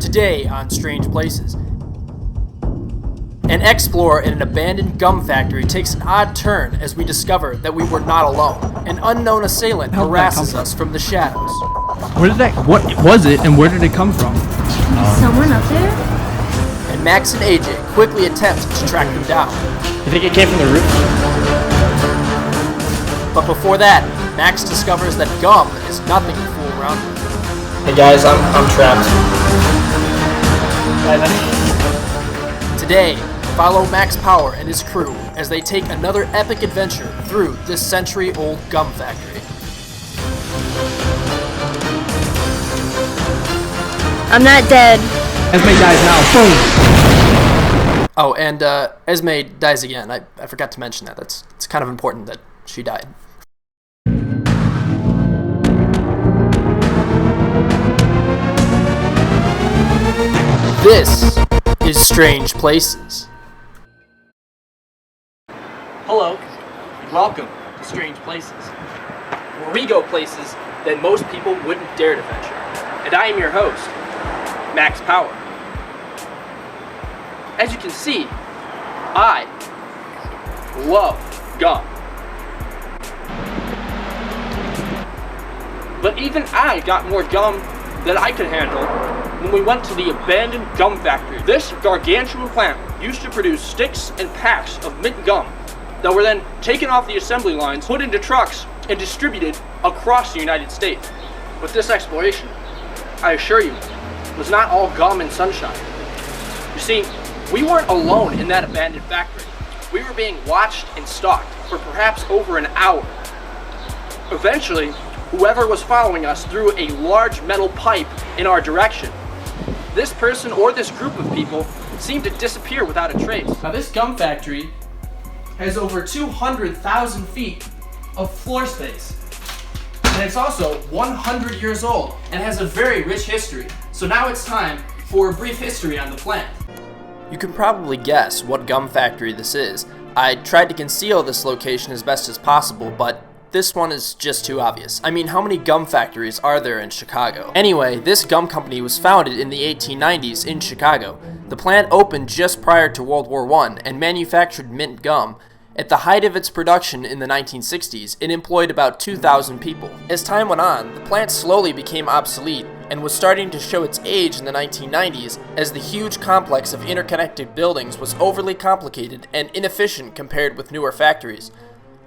Today on Strange Places. An explorer in an abandoned gum factory takes an odd turn as we discover that we were not alone. An unknown assailant harasses us from the shadows. What was it and where did it come from? Someone up there? And Max and AJ quickly attempt to track them down. You think it came from the roof? But before that, Max discovers that gum is nothing to fool around with. Hey guys, I'm trapped. Today, follow Max Power and his crew as they take another epic adventure through this century-old gum factory. I'm not dead. Esme dies now. Boom! Oh, and Esme dies again. I forgot to mention that. It's kind of important that she died. This is Strange Places. Hello, welcome to Strange Places, where we go places that most people wouldn't dare to venture. And I am your host, Max Power. As you can see, I love gum. But even I got more gum than I could handle when we went to the abandoned gum factory. This gargantuan plant used to produce sticks and packs of mint gum that were then taken off the assembly lines, put into trucks, and distributed across the United States. With this exploration, I assure you, was not all gum and sunshine. You see, we weren't alone in that abandoned factory. We were being watched and stalked for perhaps over an hour. Eventually, whoever was following us threw a large metal pipe in our direction. This person or this group of people seemed to disappear without a trace. Now this gum factory has over 200,000 feet of floor space. And it's also 100 years old and has a very rich history. So now it's time for a brief history on the plant. You can probably guess what gum factory this is. I tried to conceal this location as best as possible, but this one is just too obvious. I mean, how many gum factories are there in Chicago? Anyway, this gum company was founded in the 1890s in Chicago. The plant opened just prior to World War I and manufactured mint gum. At the height of its production in the 1960s, it employed about 2,000 people. As time went on, the plant slowly became obsolete and was starting to show its age in the 1990s as the huge complex of interconnected buildings was overly complicated and inefficient compared with newer factories.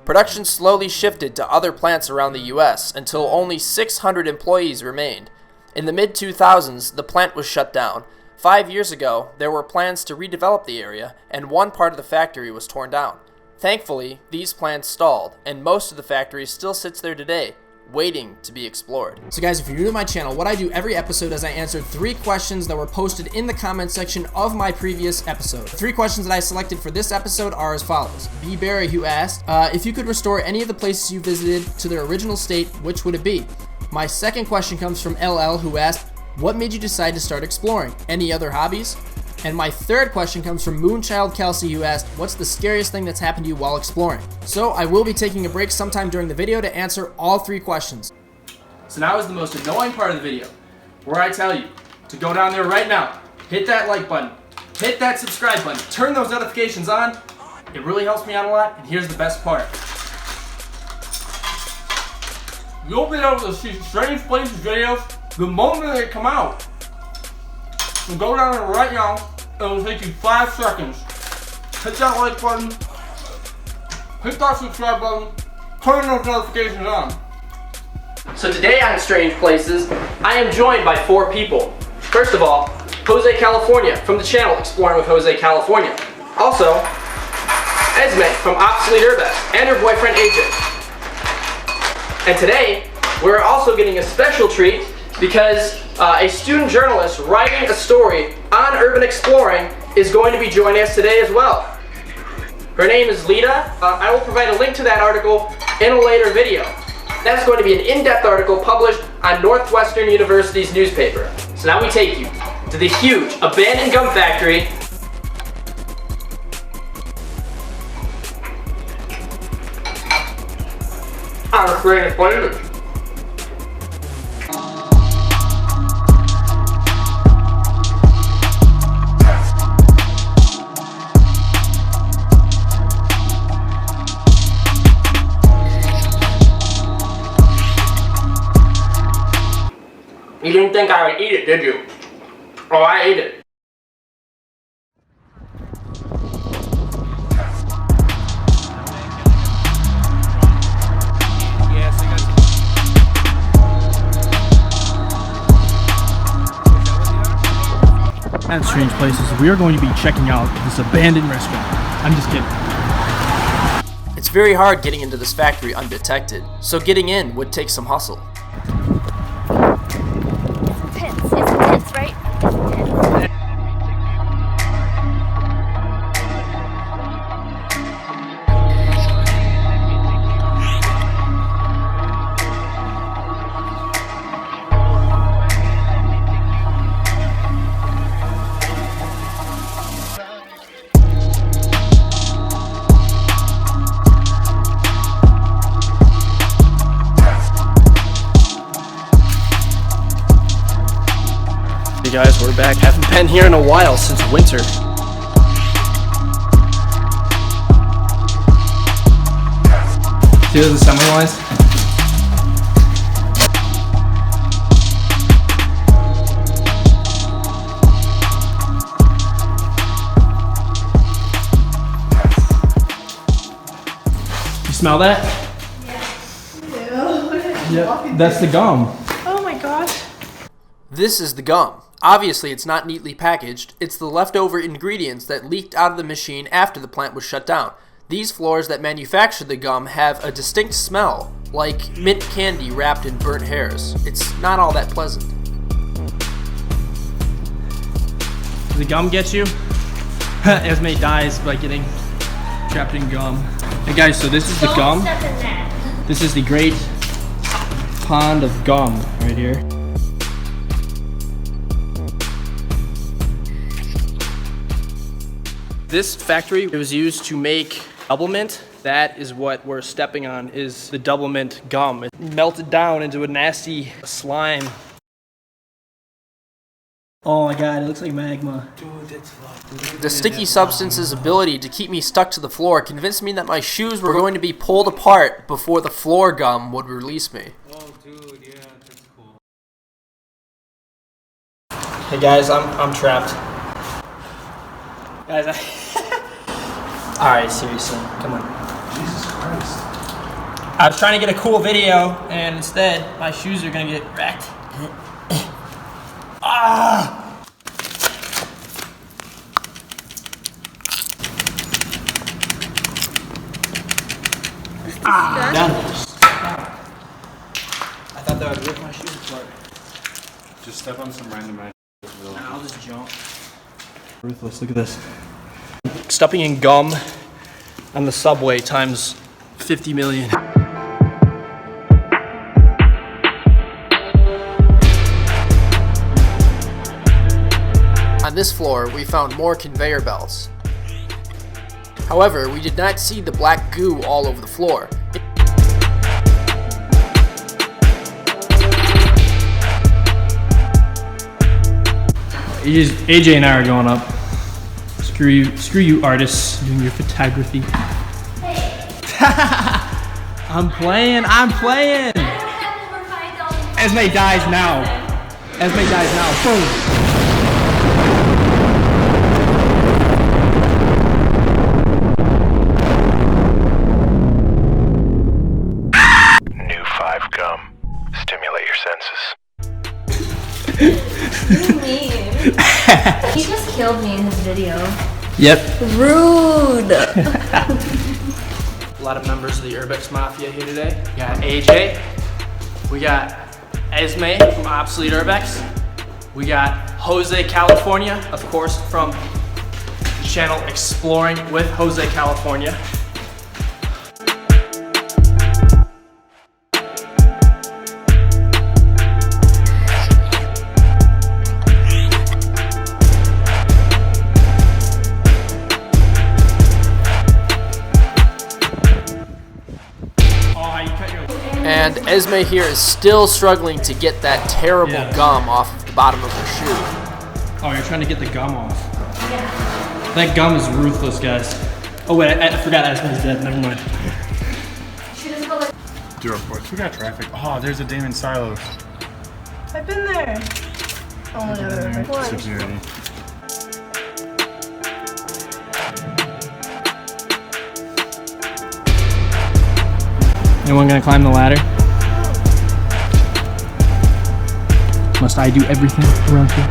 Production slowly shifted to other plants around the US until only 600 employees remained. In the mid-2000s, the plant was shut down. 5 years ago, there were plans to redevelop the area, and one part of the factory was torn down. Thankfully, these plans stalled, and most of the factory still sits there today, waiting to be explored. So guys, if you're new to my channel, what I do every episode is I answer 3 questions that were posted in the comment section of my previous episode. The 3 questions that I selected for this episode are as follows. B. Barry, who asked, if you could restore any of the places you visited to their original state, which would it be? My second question comes from LL, who asked, what made you decide to start exploring? Any other hobbies? And my third question comes from Moonchild Kelsey, who asked, what's the scariest thing that's happened to you while exploring? So I will be taking a break sometime during the video to answer all 3 questions. So now is the most annoying part of the video, where I tell you to go down there right now, hit that like button, hit that subscribe button, turn those notifications on. It really helps me out a lot, and here's the best part. You'll be able to see Strange Places videos the moment they come out. So go down there right now. It will take you 5 seconds. Hit that like button. Hit that subscribe button. Turn those notifications on. So today on Strange Places, I am joined by 4 people. First of all, Jose California from the channel Exploring with Jose California. Also, Esme from Obsolete URBEX and her boyfriend AJ. And today, we're also getting a special treat because a student journalist writing a story on urban exploring is going to be joining us today as well. Her name is Lita. I will provide a link to that article in a later video. That's going to be an in-depth article published on Northwestern University's newspaper. So now we take you to the huge abandoned gum factory on Strange Places. think I would eat it, did you? Oh, I ate it. At Strange Places, we are going to be checking out this abandoned restaurant. I'm just kidding. It's very hard getting into this factory undetected, so getting in would take some hustle. It's intense, right? It's intense. Hey guys, we're back. Haven't been here in a while since winter. See those assembly lines? You smell that? Yeah. Yep, that's the gum. Oh my gosh. This is the gum. Obviously, it's not neatly packaged. It's the leftover ingredients that leaked out of the machine after the plant was shut down. These floors that manufacture the gum have a distinct smell, like mint candy wrapped in burnt hairs. It's not all that pleasant. Does the gum get you? Esme dies by getting trapped in gum. Hey guys, so this is the gum. This is the great pond of gum right here. This factory was used to make double mint. That is what we're stepping on, is the double mint gum. It melted down into a nasty slime. Oh my god, it looks like magma. The sticky substance's ability to keep me stuck to the floor convinced me that my shoes were going to be pulled apart before the floor gum would release me. Oh dude, yeah, that's cool. Hey guys, I'm trapped. Guys, Alright, seriously, come on. Jesus Christ. I was trying to get a cool video, and instead, my shoes are gonna get wrecked. Ah! Done. I thought that would rip my shoes apart. Just step on some random I'll just jump. Ruthless, look at this. Stepping in gum on the subway times 50 million. On this floor, we found more conveyor belts. However, we did not see the black goo all over the floor. AJ and I are going up. Screw you artists doing your photography. I'm playing. Esme dies now. Boom. New 5 gum. Stimulate your senses. What do you mean? He just killed me in his video. Yep. Rude. A lot of members of the URBEX Mafia here today. We got AJ. We got Esme from Obsolete URBEX. We got Jose California, of course, from the channel Exploring with Jose California. And Esme here is still struggling to get that terrible gum off of the bottom of her shoe. Oh, you're trying to get the gum off. Yeah. That gum is ruthless, guys. Oh wait, I forgot Esme's dead. Never mind. Dude, of course, we got traffic. Oh, there's a Damon Silos. I've been there. Oh, whatever. What? Security. Anyone gonna climb the ladder? Must I do everything around here?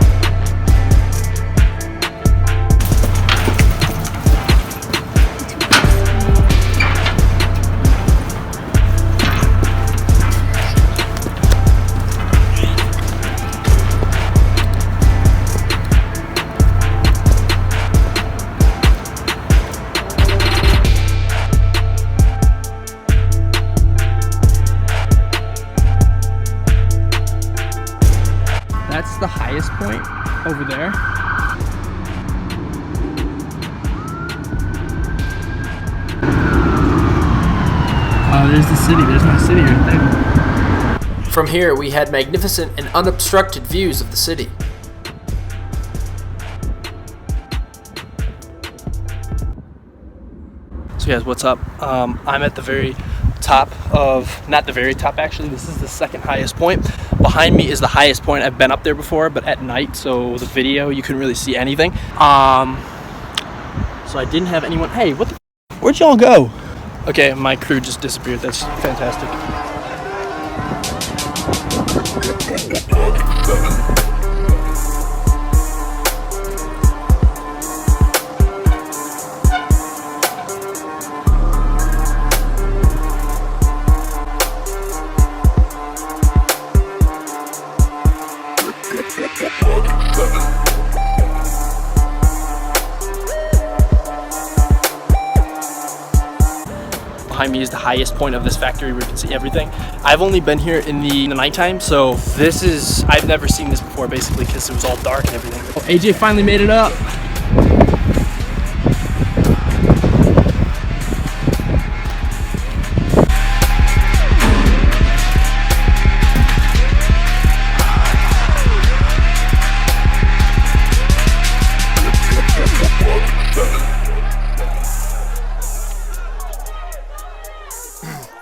That's the highest point over there. Oh, there's the city. There's my city right there. From here, we had magnificent and unobstructed views of the city. So guys, what's up? I'm at the very top of, not the very top actually, this is the second highest point. Behind me is the highest point. I've been up there before, but at night, so the video, you couldn't really see anything. So I didn't have anyone, hey, what the, where'd y'all go? Okay, my crew just disappeared, that's fantastic. Behind me is the highest point of this factory where you can see everything. I've only been here in the nighttime, so this is, I've never seen this before basically because it was all dark and everything. Oh, AJ finally made it up.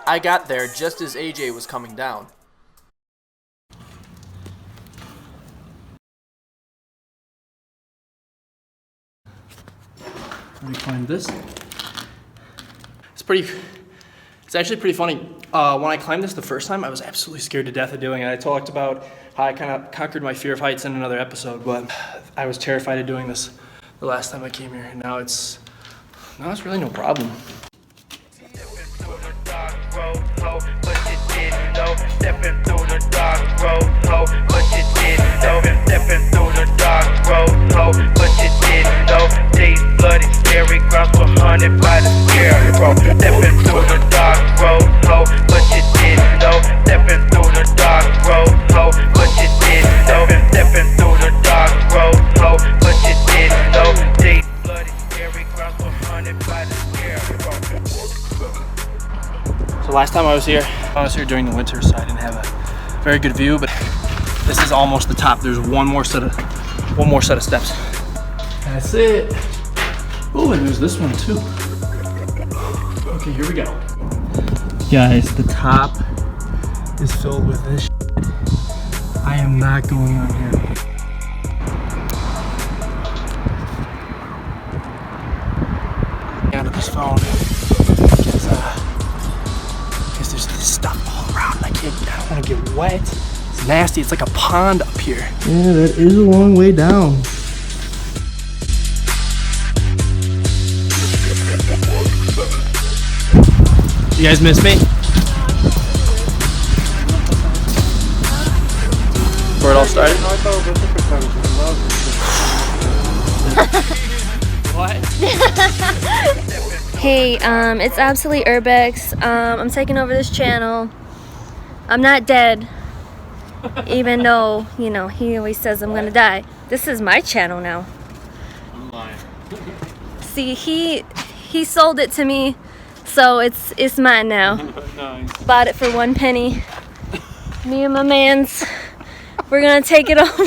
I got there just as AJ was coming down. Let me climb this. It's actually pretty funny. When I climbed this the first time, I was absolutely scared to death of doing it. I talked about how I kind of conquered my fear of heights in another episode, but I was terrified of doing this the last time I came here. Now it's really no problem. Stepping through the dark road, ho, but you didn't know. Stepping through the dark road, ho, but you didn't know. These bloody scary grounds were haunted by the scarecrow. Stepping through the dark road, ho, but you didn't know. Stepping through the dark road, ho, but you didn't know. Stepping through the dark road, ho, but you didn't know. These bloody scary grounds were haunted by the scarecrow. So last time I was here during the winter, so I didn't have a very good view, but this is almost the top. There's one more set of steps. That's it. Oh, and there's this one too. Okay, here we go. Guys, the top is filled with this shit. I am not going on here. Out of this phone. Because there's this stuff all around. I don't want to get wet. It's nasty. It's like a pond up here. Yeah, that is a long way down. You guys miss me? Where it all started? What? Hey, it's Obsolete URBEX. I'm taking over this channel. I'm not dead. Even though, you know, he always says I'm gonna die. This is my channel now. I'm lying. See, he sold it to me, so it's mine now. Nice. Bought it for 1 penny. Me and my mans, we're gonna take it over.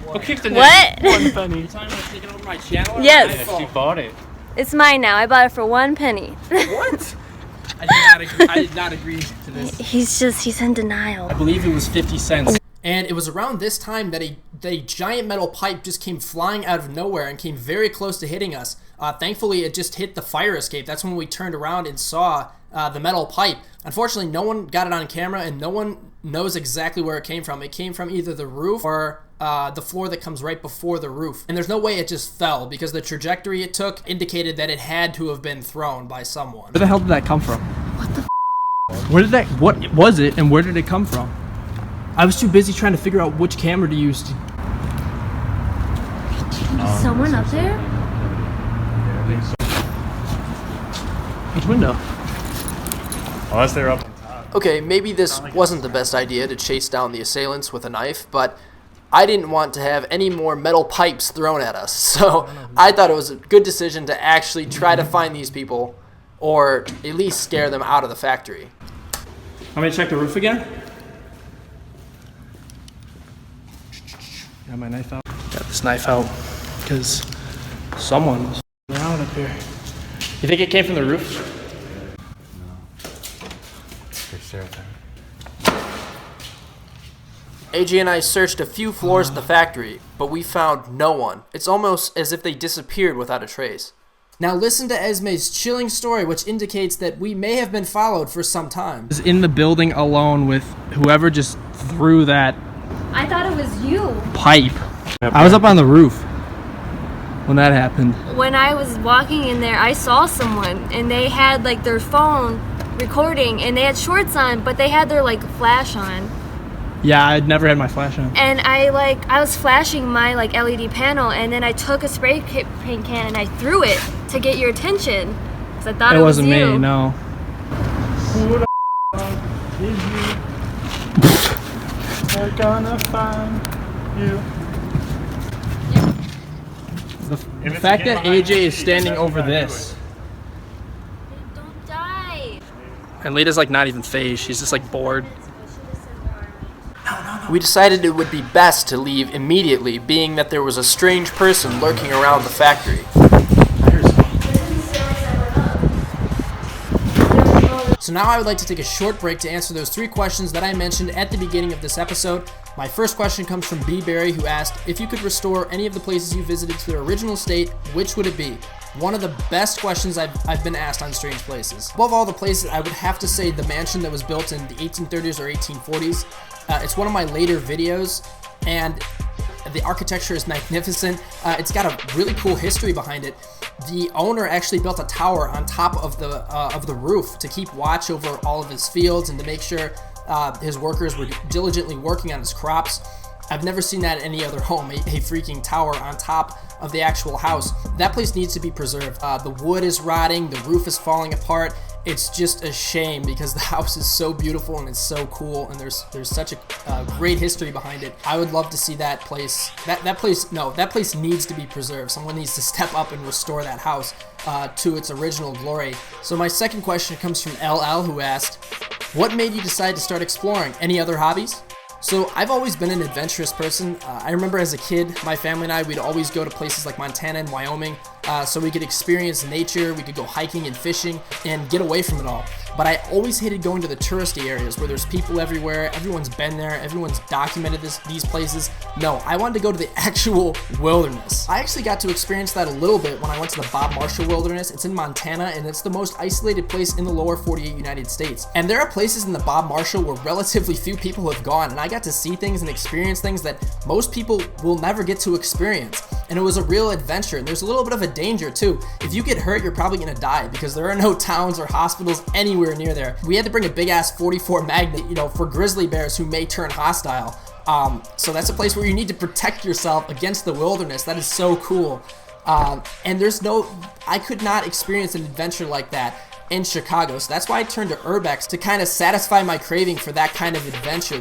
What? 1 penny. You're talking about taking over my channel? Yes. She bought it. It's mine now. I bought it for 1 penny. What? I did not agree to this. He's in denial. I believe it was 50 cents. And it was around this time that a giant metal pipe just came flying out of nowhere and came very close to hitting us. Thankfully, it just hit the fire escape. That's when we turned around and saw the metal pipe. Unfortunately, no one got it on camera, and no one knows exactly where it came from. It came from either the roof or the floor that comes right before the roof. And there's no way it just fell, because the trajectory it took indicated that it had to have been thrown by someone. Where the hell did that come from? What the what was it, and where did it come from? I was too busy trying to figure out which camera to use to... Is someone up there? Which window? Unless they're up on top. Okay, maybe this wasn't the best idea to chase down the assailants with a knife, but I didn't want to have any more metal pipes thrown at us, so I thought it was a good decision to actually try to find these people, or at least scare them out of the factory. Want me to check the roof again? Got my knife out. Got this knife out because someone was around up here. You think it came from the roof? AJ and I searched a few floors of the factory, but we found no one. It's almost as if they disappeared without a trace. Now listen to Esme's chilling story, which indicates that we may have been followed for some time. I was in the building alone with whoever just threw that I thought it was you. pipe. I was up on the roof when that happened. When I was walking in there, I saw someone, and they had like their phone recording, and they had shorts on, but they had their like flash on. Yeah, I'd never had my flash on. And I was flashing my like LED panel, and then I took a spray paint can and I threw it to get your attention, because I thought it was wasn't you. me, no. Who the is you? We're gonna find you. The fact that AJ is standing over this, Don't die. and Lita's like not even phased, she's just like bored. We decided it would be best to leave immediately, being that there was a strange person lurking around the factory. So now I would like to take a short break to answer those 3 questions that I mentioned at the beginning of this episode. My first question comes from B. Berry, who asked, if you could restore any of the places you visited to their original state, which would it be? One of the best questions I've been asked on Strange Places. Above all the places, I would have to say the mansion that was built in the 1830s or 1840s. It's one of my later videos, and the architecture is magnificent. It's got a really cool history behind it. The owner actually built a tower on top of the roof to keep watch over all of his fields and to make sure his workers were diligently working on his crops. I've never seen that at any other home, a freaking tower on top of the actual house. That place needs to be preserved. The wood is rotting, the roof is falling apart. It's just a shame because the house is so beautiful and it's so cool, and there's such a great history behind it. I would love to see that place. That place needs to be preserved. Someone needs to step up and restore that house to its original glory. So my second question comes from LL, who asked, what made you decide to start exploring? Any other hobbies? So I've always been an adventurous person. I remember as a kid, my family and I, we'd always go to places like Montana and Wyoming so we could experience nature, we could go hiking and fishing and get away from it all. But I always hated going to the touristy areas where there's people everywhere, everyone's been there, everyone's documented these places. No, I wanted to go to the actual wilderness. I actually got to experience that a little bit when I went to the Bob Marshall Wilderness. It's in Montana, and it's the most isolated place in the lower 48 United States. And there are places in the Bob Marshall where relatively few people have gone, and I got to see things and experience things that most people will never get to experience. And it was a real adventure, and there's a little bit of a danger too. If you get hurt, you're probably gonna die because there are no towns or hospitals anywhere near there. We had to bring a big ass 44 Magnum, for grizzly bears who may turn hostile. So that's a place where you need to protect yourself against the wilderness. That is so cool. And I could not experience an adventure like that in Chicago. So that's why I turned to URBEX to kind of satisfy my craving for that kind of adventure.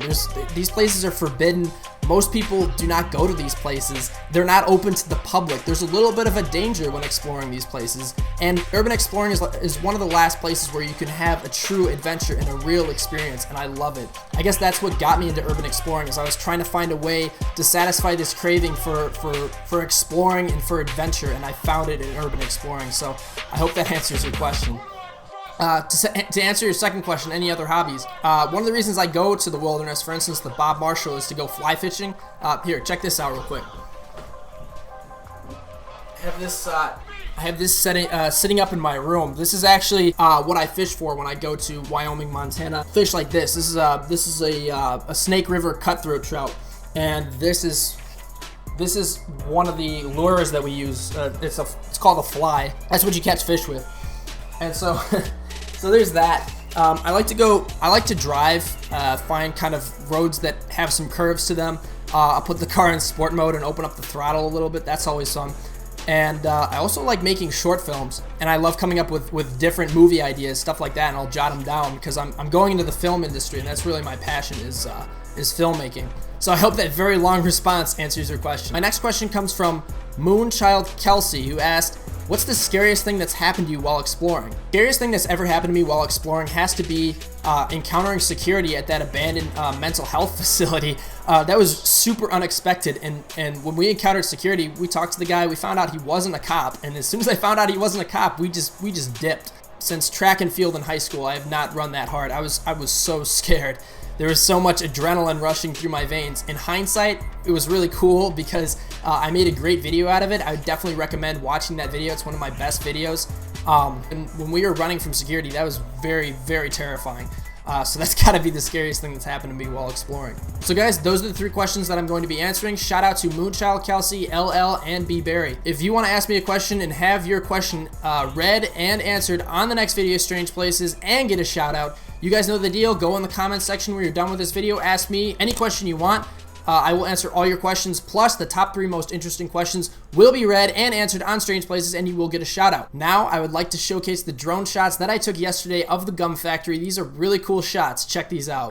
These places are forbidden. Most people do not go to these places. They're not open to the public. There's a little bit of a danger when exploring these places. And urban exploring is one of the last places where you can have a true adventure and a real experience, and I love it. I guess that's what got me into urban exploring, is I was trying to find a way to satisfy this craving for exploring and for adventure, and I found it in urban exploring. So I hope that answers your question. To answer your second question, any other hobbies? One of the reasons I go to the wilderness, for instance, the Bob Marshall, is to go fly fishing. Here, check this out real quick. I have this sitting up in my room. This is actually what I fish for when I go to Wyoming, Montana. Fish like this. This is a Snake River cutthroat trout, and this is one of the lures that we use. It's called a fly. That's what you catch fish with. And so, so there's that. I like to drive, find kind of roads that have some curves to them. I'll put the car in sport mode and open up the throttle a little bit. That's always fun. And I also like making short films, and I love coming up with different movie ideas, stuff like that, and I'll jot them down because I'm going into the film industry, and that's really my passion is filmmaking. So I hope that very long response answers your question. My next question comes from Moonchild Kelsey, who asked, what's the scariest thing that's happened to you while exploring? Scariest thing that's ever happened to me while exploring has to be encountering security at that abandoned mental health facility. That was super unexpected, and when we encountered security, we talked to the guy, we found out he wasn't a cop, and as soon as I found out he wasn't a cop, we just dipped. Since track and field in high school, I have not run that hard. I was so scared. There was so much adrenaline rushing through my veins. In hindsight, it was really cool because I made a great video out of it. I would definitely recommend watching that video. It's one of my best videos. And when we were running from security, that was very, very terrifying. So that's gotta be the scariest thing that's happened to me while exploring. So guys, those are the 3 questions that I'm going to be answering. Shout out to Moonchild Kelsey, LL, and B Berry. If you want to ask me a question and have your question read and answered on the next video, Strange Places, and get a shout out, you guys know the deal. Go in the comment section when you're done with this video. Ask me any question you want. I will answer all your questions, plus the top 3 most interesting questions will be read and answered on Strange Places, and you will get a shout out. Now, I would like to showcase the drone shots that I took yesterday of the gum factory. These are really cool shots. Check these out.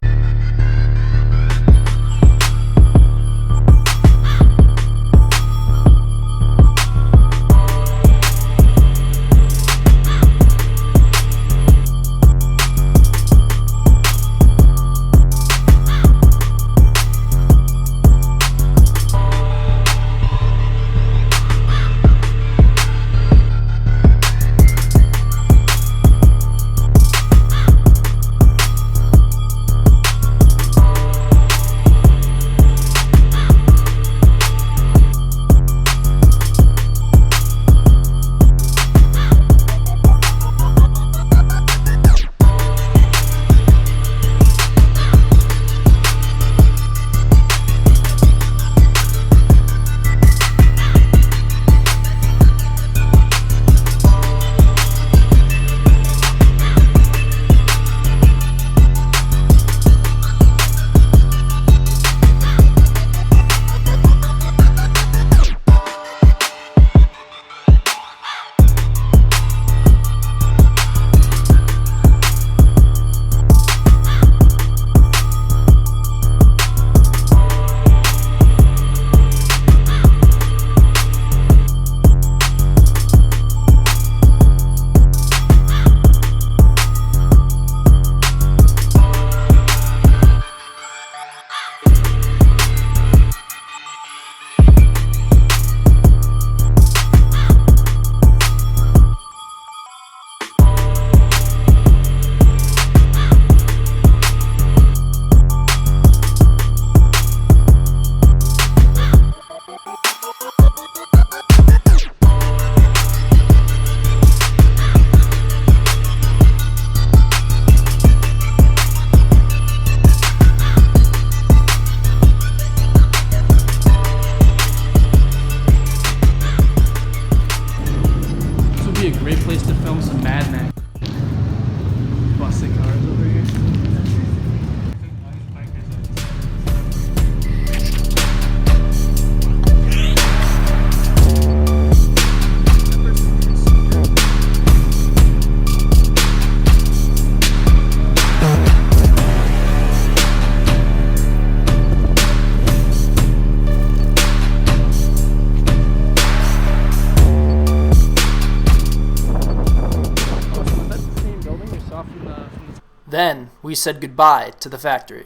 Then we said goodbye to the factory.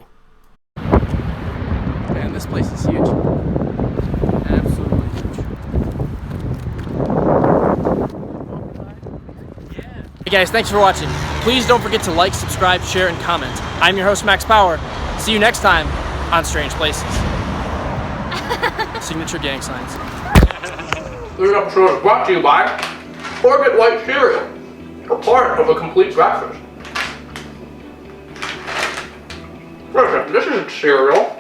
Man, this place is huge. Absolutely huge. Hey guys, thanks for watching. Please don't forget to like, subscribe, share, and comment. I'm your host, Max Power. See you next time on Strange Places. Signature gang signs. This episode is brought to you by Orbit White Cereal, a part of a complete breakfast. Listen, this isn't cereal.